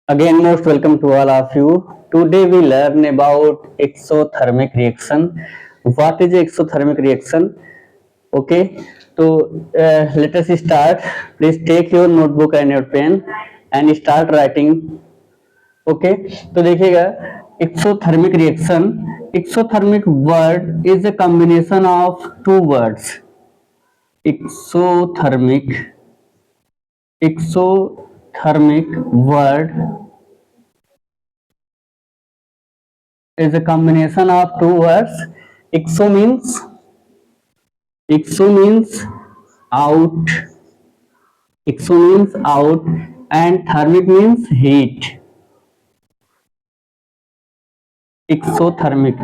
Again, most welcome to all of you. Today we learn about exothermic reaction. What is exothermic reaction? Okay, so let us start. Please take your notebook and your pen and start writing. Okay, तो देखिएगा exothermic reaction. Exothermic word is a combination of two words. Exothermic word is a combination of two words. Exo means out. Exo means out, and thermic means heat. Exothermic,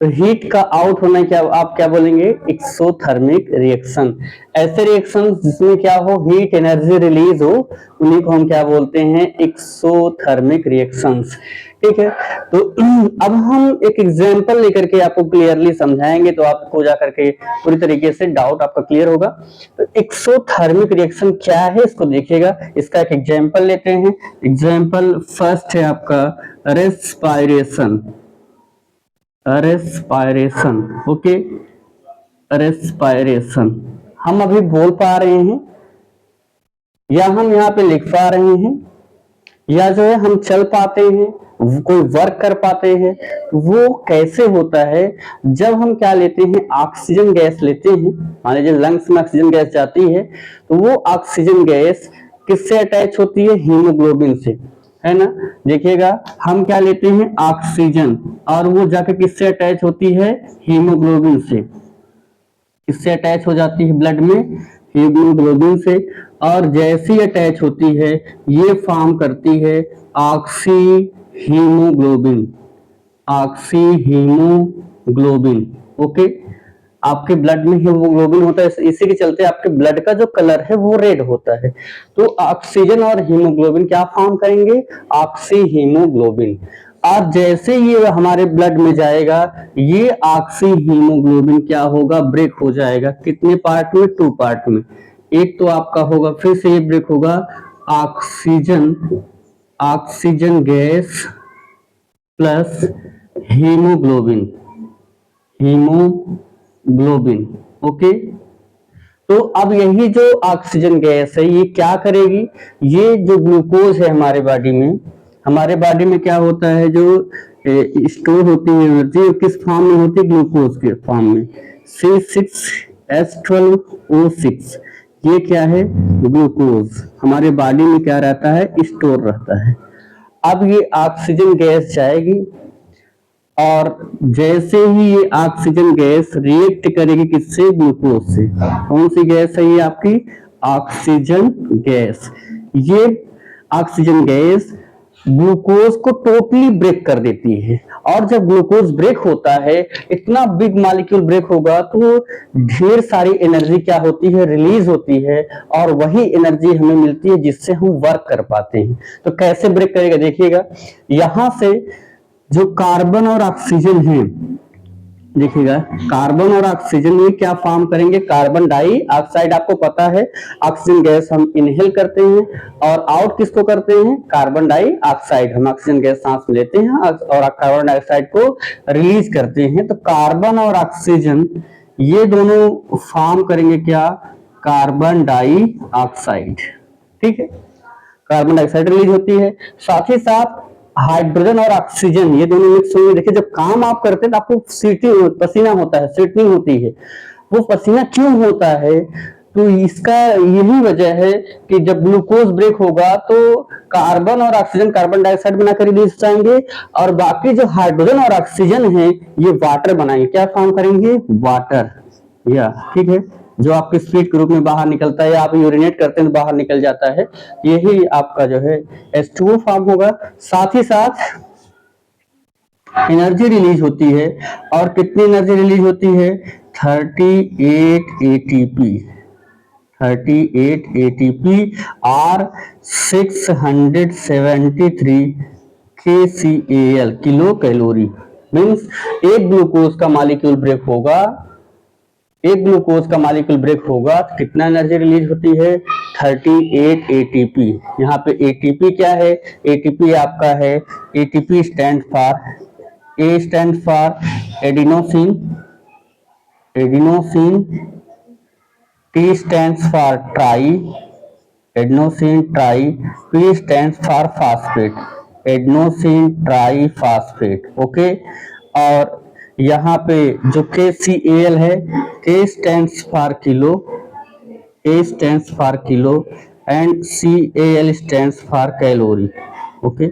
तो heat का out होना क्या आप क्या बोलेंगे? Exothermic reaction. ऐसे reaction जिसमें क्या हो, हीट एनर्जी रिलीज हो, उन्हीं को हम क्या बोलते हैं? Exothermic reactions. ठीक है, तो अब हम एक एग्जांपल लेकर के आपको क्लियरली समझाएंगे, तो आपको जाकर के पूरी तरीके से डाउट आपका क्लियर होगा। तो एक्सोथर्मिक रिएक्शन क्या है इसको देखिएगा। इसका एक एग्जांपल लेते हैं। एग्जांपल फर्स्ट है आपका रेस्पायरेशन। रेस्पायरेशन, ओके, रेस्पायरेशन हम अभी बोल पा रहे हैं, या हम यहाँ पे लिख पा रहे हैं, या जो है हम चल पाते हैं, कोई वर्क कर पाते हैं। वो कैसे होता है? जब हम क्या लेते हैं? ऑक्सीजन गैस लेते हैं। मान लीजिए लंग्स में ऑक्सीजन गैस जाती है, तो वो ऑक्सीजन गैस किससे अटैच होती है? हीमोग्लोबिन से, है ना। देखिएगा हम क्या लेते हैं? ऑक्सीजन, और वो जाकर किससे अटैच होती है? हीमोग्लोबिन से। किससे अटैच हो जाती है ब्लड में? हीमोग्लोबिन से। और जैसी अटैच होती है, ये फॉर्म करती है oxy haemoglobin. Oxy haemoglobin, okay. आपके ब्लड में हीमोग्लोबिन होता है, इसी के चलते आपके ब्लड का जो कलर है वो रेड होता है। तो ऑक्सीजन और हीमोग्लोबिन क्या फॉर्म करेंगे? Oxy haemoglobin. और जैसे ये हमारे ब्लड में जाएगा, ये ऑक्सी हीमोग्लोबिन क्या होगा? ब्रेक हो जाएगा। कितने पार्ट में? 2 पार्ट में। एक तो आपका होगा, फिर से ये ब्रेक होगा, oxygen gas plus haemoglobin. Okay. तो अब यही जो ऑक्सीजन गैस है, ये क्या करेगी? ये जो ग्लूकोज है हमारे बॉडी में क्या होता है? जो स्टोर होती है एनर्जी, किस फॉर्म में होती है? ग्लूकोज के फॉर्म में। C6H12O6, ये क्या है? ग्लूकोज हमारे बॉडी में क्या रहता है? स्टोर रहता है। अब ये ऑक्सीजन गैस जाएगी, और जैसे ही ये ऑक्सीजन गैस रिएक्ट करेगी किससे? ग्लूकोज से। कौन सी गैस है ये? आपकी ऑक्सीजन गैस। ये ऑक्सीजन गैस ग्लूकोज को टोटली ब्रेक कर देती है। और जब ग्लूकोज ब्रेक होता है, इतना बिग मॉलिक्यूल ब्रेक होगा, तो ढेर सारी एनर्जी क्या होती है? रिलीज होती है, और वही एनर्जी हमें मिलती है जिससे हम वर्क कर पाते हैं। तो कैसे ब्रेक करेगा? देखिएगा, यहां से जो कार्बन और ऑक्सीजन है, देखिएगा कार्बन और ऑक्सीजन ये क्या फॉर्म करेंगे? Carbon dioxide. आपको पता है ऑक्सीजन गैस हम इनहेल करते हैं, और आउट किसको करते हैं? Carbon dioxide. हम ऑक्सीजन गैस सांस में लेते हैं और कार्बन डाइऑक्साइड को रिलीज करते हैं। तो कार्बन और ऑक्सीजन ये दोनों फॉर्म करेंगे क्या? Carbon dioxide. ठीक है, कार्बन डाइऑक्साइड रिलीज होती है। साथ ही साथ हाइड्रोजन और ऑक्सीजन ये दोनों मिक्स होंगे। देखिए, जब काम आप करते हैं तो आपको पसीना होता है, स्वेटिंग होती है। वो पसीना क्यों होता है? तो इसका यही वजह है कि जब ग्लूकोज ब्रेक होगा, तो कार्बन और ऑक्सीजन कार्बन डाइऑक्साइड बनाकर रिलीज जाएंगे, और बाकी जो हाइड्रोजन और ऑक्सीजन है ये वाटर बनाएंगे। क्या फॉर्म करेंगे? वाटर। या ठीक है, जो आपके स्पीड के रूप में बाहर निकलता है, या आप यूरिनेट करते हैं तो बाहर निकल जाता है, यही आपका जो है H2O फॉर्म होगा। साथ ही साथ एनर्जी रिलीज होती है, और कितनी एनर्जी रिलीज होती है? 38 ATP। 38 ATP और 673 KCAL, किलो कैलोरी। मीन्स एक ग्लूकोज का मॉलिक्यूल ब्रेक होगा एक ग्लूकोज का मॉलिक्यूल ब्रेक होगा तो कितना एनर्जी रिलीज होती है? 38 एटीपी। यहाँ पे एटीपी क्या है? एटीपी आपका है, ATP stand for, A stand for adenosine, adenosine, T stands for try, adenosine try, P stands for phosphate, adenosine try phosphate. Okay, और यहाँ पे जो KCAL है, K stands for kilo, A stands for kilo and CAL stands for calorie. Okay,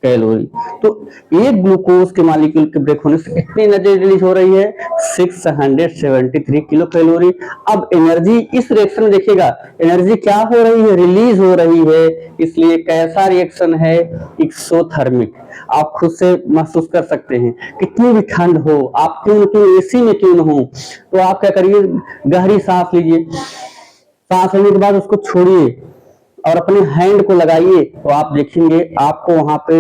calorie. तो एक glucose के molecule के break होने से कितनी एनर्जी रिलीज हो रही है? 673 किलो कैलोरी। अब एनर्जी इस रिएक्शन में देखिएगा, एनर्जी क्या हो रही है? रिलीज हो रही है। इसलिए कैसा रिएक्शन है? एक्सोथर्मिक। आप खुद से महसूस कर सकते हैं, कितनी भी ठंड हो, आप क्यों एसी में क्यों न हो, तो आप क्या करिए, गहरी सांस लीजिए, सांस लेने के बाद उसको छोड़िए और अपने हैंड को लगाइए, तो आप देखेंगे आपको वहां पे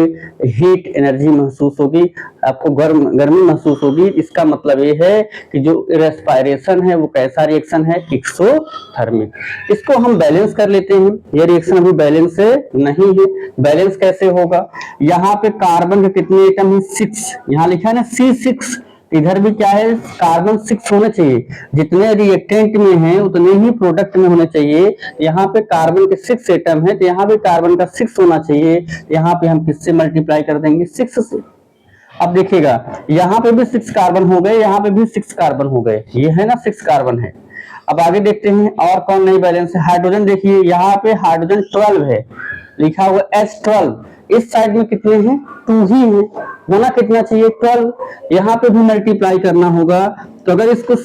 हीट एनर्जी महसूस होगी, आपको गर्मी महसूस होगी। इसका मतलब ये है कि जो रेस्पिरेशन है वो कैसा रिएक्शन है? एक्सोथर्मिक। इसको हम बैलेंस कर लेते हैं। ये रिएक्शन अभी बैलेंस नहीं है। बैलेंस कैसे होगा? यहाँ पे कार्बन के कितने एटम है? 6। यहाँ लिखा है ना C6, इधर भी क्या है? कार्बन 6 होने चाहिए। जितने रिएक्टेंट में हैं उतने ही प्रोडक्ट में होने चाहिए। यहाँ पे कार्बन के 6 एटम है, तो यहाँ पे कार्बन का 6 होना चाहिए। यहाँ पे हम किससे मल्टीप्लाई कर देंगे? 6 से। अब देखिएगा, यहाँ पे भी 6 कार्बन हो गए, यहाँ पे भी 6 कार्बन हो गए, ये है ना 6 कार्बन है। अब आगे देखते हैं और कौन नहीं बैलेंस है। हाइड्रोजन देखिए, यहाँ पे हाइड्रोजन 12 है, लिखा हुआ H12। इस साइड में कितने हैं? 2 ही है, होना कितना चाहिए? 12। यहाँ पे भी मल्टीप्लाई करना होगा, तो अगर इसको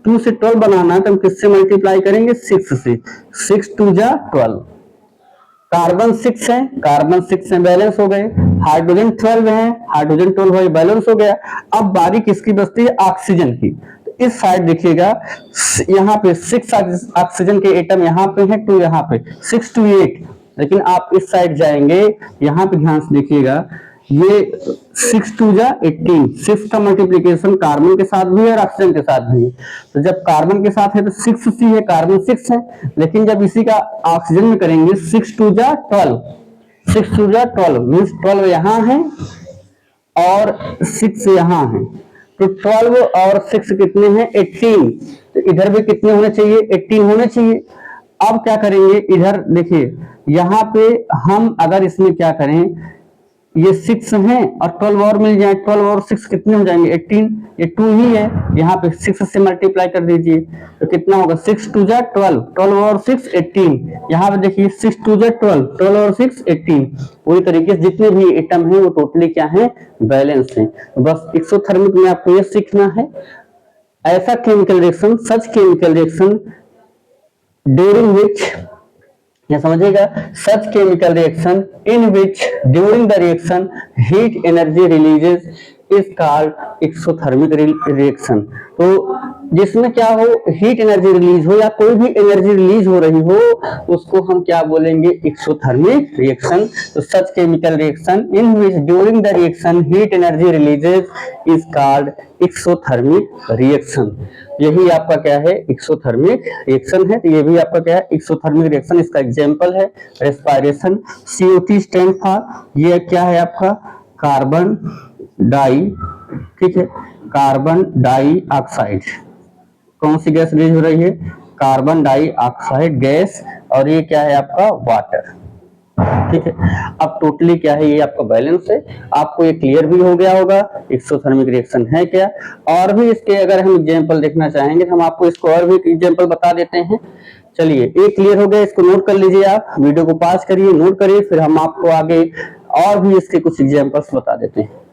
2 से 12 बनाना है तो हम किससे मल्टीप्लाई करेंगे? 6 से। 6 2 जा 12। कार्बन 6 है, कार्बन 6 है, बैलेंस हो गए। हाइड्रोजन 12 है, हाइड्रोजन 12 है, बैलेंस हो गया। अब बारी किसकी बचती है? ऑक्सीजन की। तो इस साइड देखिएगा, यहाँ पे 6 ऑक्सीजन के एटम यहाँ पे है, 2 यहाँ पे, 6 to 8। लेकिन आप इस साइड जाएंगे, यहाँ पे ध्यान से देखिएगा, ये 6 2 जा 18। 6 का मल्टीप्लीकेशन कार्बन के साथ भी है और ऑक्सीजन के साथ भी है। तो जब कार्बन के साथ है तो 6C है, कार्बन 6 है। लेकिन जब इसी का ऑक्सीजन में करेंगे, 6 2 जा 12, 6 2 जा 12 मीन्स 12 यहाँ है और 6 यहाँ है, तो 12 और 6 कितने हैं? 18। तो इधर भी कितने होने चाहिए? 18 होने चाहिए। अब क्या करेंगे, इधर देखिए, यहाँ पे हम अगर इसमें क्या करें, ये 6 हैं और 12 और मिल जाए, 12 और 6 कितने हो जाएंगे? 18। ये 2 ही है, यहाँ पे 6 से मल्टीप्लाई कर दीजिए, तो कितना होगा? 6 2 जा 12, 12 और 6 18। यहाँ पे देखिए 6 2 जा 12, 12 और 6 18। पूरी तरीके से जितने भी एटम हैं वो टोटली क्या है? बैलेंस हैं। तो बस एक्सोथर्मिक में आपको ये सीखना है, ऐसा chemical reaction, such chemical reaction during which, या समझिएगा, such chemical reaction in which during the reaction heat energy releases is called exothermic reaction. तो जिसमें क्या हो, हीट एनर्जी रिलीज हो या कोई भी एनर्जी रिलीज हो रही हो, उसको हम क्या बोलेंगे? Exothermic reaction. तो such chemical reaction in which during the reaction heat energy releases is called exothermic reaction. यही आपका क्या है? एक्सोथर्मिक रिएक्शन है। तो ये भी आपका क्या है? Exothermic reaction. इसका एग्जांपल है रेस्पिरेशन। CO2 स्टैंड फॉर, ये क्या है आपका? कार्बन डाई, ठीक है, कार्बन डाई ऑक्साइड। कौन सी गैस रिलीज हो रही है? Carbon dioxide gas. और ये क्या है आपका? वाटर, ठीक है। अब टोटली क्या है? ये आपका बैलेंस है। आपको ये क्लियर भी हो गया होगा एक्सोथर्मिक रिएक्शन है क्या। और भी इसके अगर हम एग्जांपल देखना चाहेंगे तो हम आपको इसको और भी एग्जांपल बता देते हैं। चलिए, ये क्लियर हो गया, इसको नोट कर लीजिए, आप वीडियो को पॉज करिए, नोट करिए, फिर हम आपको आगे और भी इसके कुछ एग्जांपल्स बता देते हैं।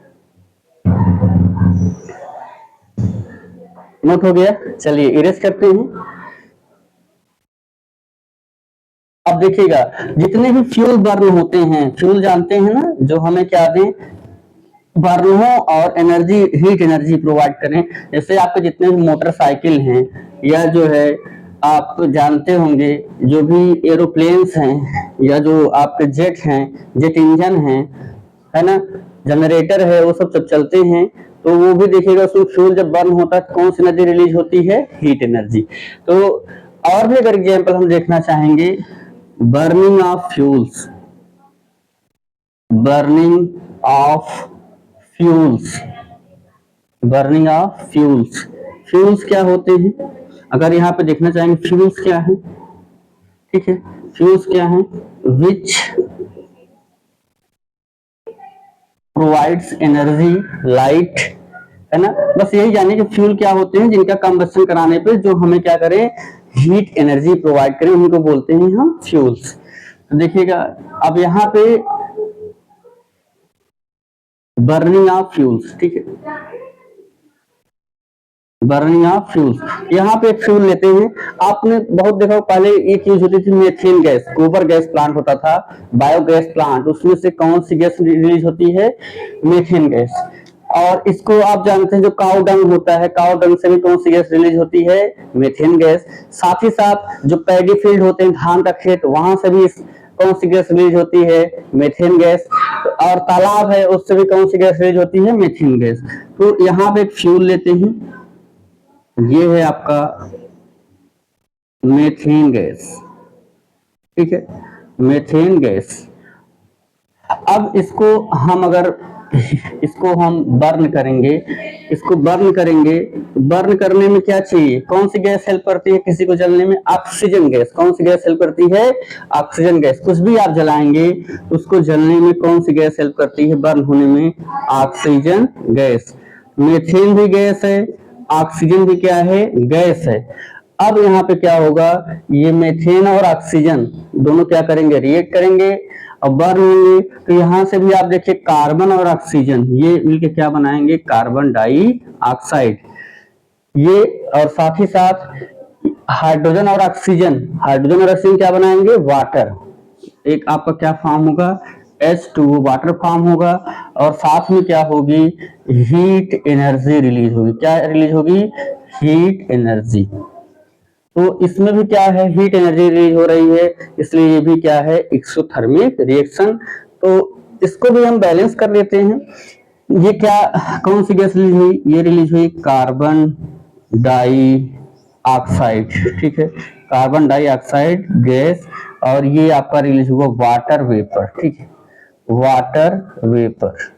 नोट हो गया? चलिए इरेज करते हैं। अब देखिएगा, जितने भी फ्यूल बर्न होते हैं, फ्यूल जानते हैं ना, जो हमें क्या दें? बर्न हो और एनर्जी, हीट एनर्जी प्रोवाइड करें। जैसे आपके जितने भी मोटरसाइकिल हैं, या जो है आप जानते होंगे जो भी एरोप्लेन्स हैं, या जो आपके जेट हैं, जेट इंजन हैं, है ना, जनरेटर है, वो सब चलते हैं तो वो भी देखिएगा, उसमें फ्यूल जब बर्न होता है कौन सी एनर्जी रिलीज होती है, हीट एनर्जी। तो और भी अगर एग्जाम्पल हम देखना चाहेंगे, burning of fuels, burning of fuels, burning of fuels, fuels क्या होते हैं, अगर यहाँ पे देखना चाहेंगे फ्यूल्स क्या है, ठीक है, फ्यूल्स क्या है, विच प्रोवाइड्स एनर्जी लाइट, है ना, बस यही जाने कि फ्यूल क्या होते हैं जिनका कंबस्शन कराने पे जो हमें क्या करें, हीट एनर्जी प्रोवाइड करें, उनको बोलते हैं हम फ्यूल्स। तो देखिएगा अब यहाँ पे बर्निंग ऑफ फ्यूल्स, ठीक है, बर्निंग ऑफ फ्यूल्स, यहाँ पे एक फ्यूल लेते हैं, आपने बहुत देखा पहले एक यूज होती थी मेथेन गैस, गोबर गैस प्लांट होता था, बायोगैस प्लांट, उसमें से कौन सी गैस रिलीज होती है, मेथेन गैस। और इसको आप जानते हैं जो काऊ डंग होता है, काऊ डंग से भी कौन सी गैस रिलीज होती है, मेथेन गैस। साथ ही साथ जो पैडी फील्ड होते हैं, धान का खेत, वहां से भी कौन सी गैस रिलीज होती है, मेथेन गैस। और तालाब है, उससे भी कौन सी गैस रिलीज होती है, मेथेन गैस। तो यहाँ पे एक फ्यूल लेते हैं, ये है आपका मेथेन गैस, ठीक है, मेथेन गैस। अब इसको हम अगर इसको हम बर्न करेंगे, इसको बर्न करेंगे, बर्न करने में क्या चाहिए, कौन सी गैस हेल्प करती है किसी को जलने में, ऑक्सीजन गैस। कौन सी गैस हेल्प करती है, ऑक्सीजन गैस। कुछ भी आप जलाएंगे उसको जलने में कौन सी गैस हेल्प करती है, बर्न होने में, ऑक्सीजन गैस। मेथेन भी गैस है, ऑक्सीजन भी क्या है, गैस है। अब यहाँ पे क्या होगा, ये मेथेन और ऑक्सीजन दोनों क्या करेंगे, रिएक्ट करेंगे और बर्न होंगे। तो यहाँ से भी आप देखिए कार्बन और ऑक्सीजन ये मिलके क्या बनाएंगे, कार्बन डाइऑक्साइड। ये और साथ ही साथ हाइड्रोजन और ऑक्सीजन, हाइड्रोजन और ऑक्सीजन क्या बनाएंगे, वाटर। एक आपका क्या फॉर्म होगा, H2O, वाटर फॉर्म होगा। और साथ में क्या होगी, हीट एनर्जी रिलीज होगी। क्या रिलीज होगी, हीट एनर्जी। तो इसमें भी क्या है, हीट एनर्जी रिलीज हो रही है, इसलिए ये भी क्या है, एक्सोथर्मिक रिएक्शन। तो इसको भी हम बैलेंस कर लेते हैं। ये क्या, कौन सी गैस रिलीज हुई, ये रिलीज हुई कार्बन डाइऑक्साइड, ठीक है, कार्बन डाइऑक्साइड गैस। और ये आपका रिलीज हुआ वाटर वेपर, ठीक है, वाटर वेपर।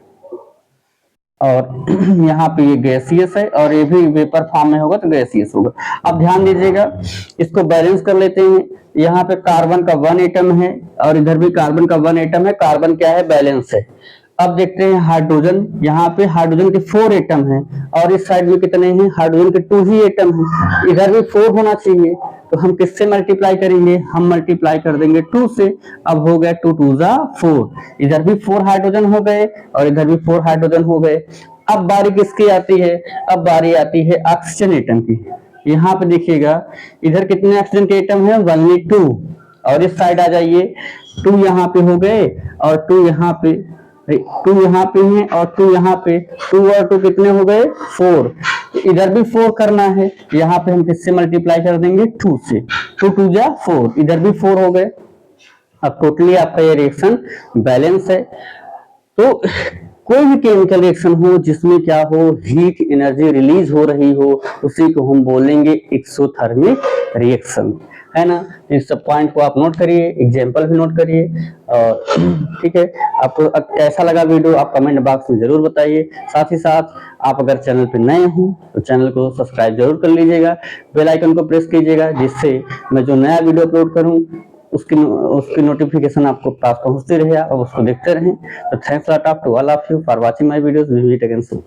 और यहाँ पे ये गैसियस है और ये भी वेपर फॉर्म में होगा तो गैसियस होगा। अब ध्यान दीजिएगा, इसको बैलेंस कर लेते हैं। यहाँ पे कार्बन का 1 एटम है और इधर भी कार्बन का 1 एटम है, कार्बन क्या है, बैलेंस है। अब देखते हैं हाइड्रोजन, यहाँ पे हाइड्रोजन के 4 एटम हैं और इस साइड में कितने हैं, हाइड्रोजन के 2 ही एटम हैं, इधर भी 4 होना चाहिए। तो हम किससे मल्टीप्लाई करेंगे, हम मल्टीप्लाई कर देंगे 2 से। अब हो गया 2 2 जा 4, इधर भी 4 हाइड्रोजन हो गए और इधर भी 4 हाइड्रोजन हो गए। अब बारी किसकी आती है, अब बारी आती है ऑक्सीजन एटम की। यहाँ पे देखिएगा इधर कितने ऑक्सीजन के एटम है, 1 2। और इस साइड आ जाइए, 2 यहाँ पे हो गए और 2 यहाँ पे, 2 यहाँ पे है और 2 यहाँ पे, 2 और 2 कितने हो गए, 4। इधर भी 4 करना है, यहाँ पे हम किससे मल्टीप्लाई कर देंगे, 2 से। 2 2 जा 4, इधर भी 4 हो गए। अब टोटली आपका ये रिएक्शन बैलेंस है। तो कोई भी केमिकल रिएक्शन हो जिसमें क्या हो, हीट एनर्जी रिलीज हो रही हो, उसी को हम बोलेंगे एक्सोथर्मिक रिएक्शन, है ना। इस सब पॉइंट को आप नोट करिए, एग्जाम्पल भी नोट करिए। और ठीक है, आपको कैसा लगा वीडियो आप कमेंट बॉक्स में जरूर बताइए। साथ ही साथ आप अगर चैनल पे नए हो तो चैनल को सब्सक्राइब जरूर कर लीजिएगा, बेल आइकन को प्रेस कीजिएगा, जिससे मैं जो नया वीडियो अपलोड करूं उसकी नोटिफिकेशन आपको पास पहुंचती रहे और उसको देखते रहें। तो thanks lot of to all of you for watching my videos. We meet again soon.